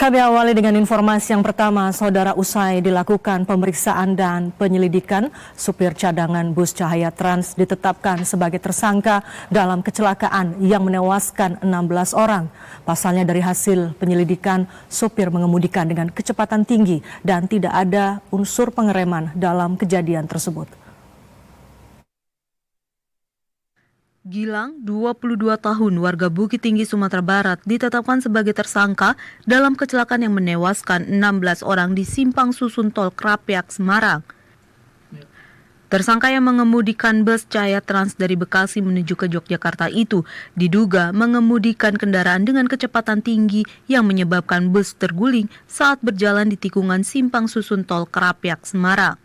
Kami awali dengan informasi yang pertama, Saudara. Usai dilakukan pemeriksaan dan penyelidikan, supir cadangan bus Cahaya Trans ditetapkan sebagai tersangka dalam kecelakaan yang menewaskan 16 orang. Pasalnya dari hasil penyelidikan, supir mengemudikan dengan kecepatan tinggi dan tidak ada unsur pengereman dalam kejadian tersebut. Gilang, 22 tahun, warga Bukit Tinggi, Sumatera Barat, ditetapkan sebagai tersangka dalam kecelakaan yang menewaskan 16 orang di Simpang Susun Tol Krapyak, Semarang. Tersangka yang mengemudikan bus Cahaya Trans dari Bekasi menuju ke Yogyakarta itu diduga mengemudikan kendaraan dengan kecepatan tinggi yang menyebabkan bus terguling saat berjalan di tikungan Simpang Susun Tol Krapyak, Semarang.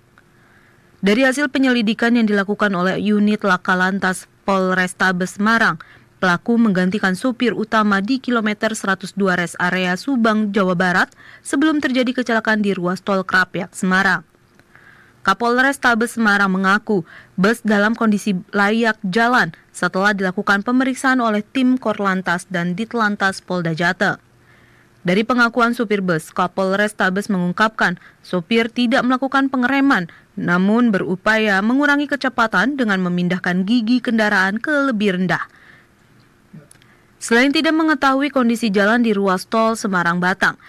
Dari hasil penyelidikan yang dilakukan oleh unit Laka Lantas Polrestabes Semarang, pelaku menggantikan supir utama di kilometer 102 rest area Subang, Jawa Barat sebelum terjadi kecelakaan di ruas tol Krapyak, Semarang. Kapolrestabes Semarang mengaku bus dalam kondisi layak jalan setelah dilakukan pemeriksaan oleh tim Korlantas dan Ditlantas Polda Jateng. Dari pengakuan supir bus, Kapolrestabes mengungkapkan supir tidak melakukan pengereman, namun berupaya mengurangi kecepatan dengan memindahkan gigi kendaraan ke lebih rendah. Selain tidak mengetahui kondisi jalan di ruas tol Semarang-Batang,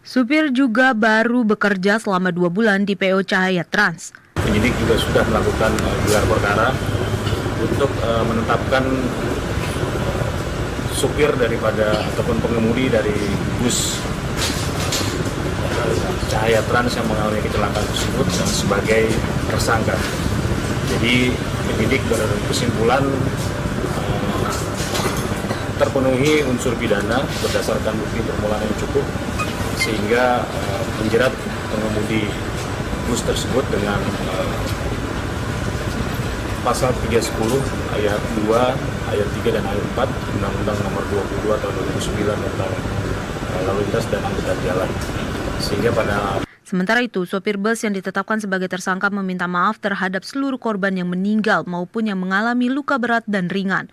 supir juga baru bekerja selama 2 bulan di PO Cahaya Trans. Penyidik juga sudah melakukan gelar perkara untuk menetapkan supir daripada ataupun pengemudi dari bus Cahaya Trans yang mengalami kecelakaan tersebut sebagai tersangka. Jadi penyidik berkesimpulan terpenuhi unsur pidana berdasarkan bukti permulaan yang cukup sehingga menjerat pengemudi bus tersebut dengan pasal 310 ayat 2, ayat 3 dan ayat 4 Undang-Undang Nomor 22 tahun 2009 tentang lalu lintas dan angkutan jalan. Sementara itu, sopir bus yang ditetapkan sebagai tersangka meminta maaf terhadap seluruh korban yang meninggal maupun yang mengalami luka berat dan ringan.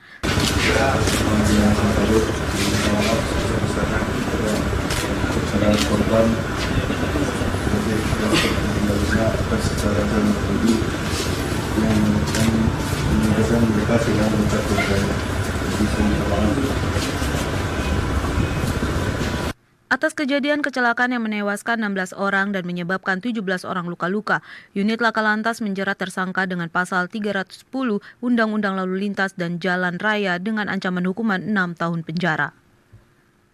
Atas kejadian kecelakaan yang menewaskan 16 orang dan menyebabkan 17 orang luka-luka, unit Laka Lantas menjerat tersangka dengan pasal 310 Undang-Undang Lalu Lintas dan Jalan Raya dengan ancaman hukuman 6 tahun penjara.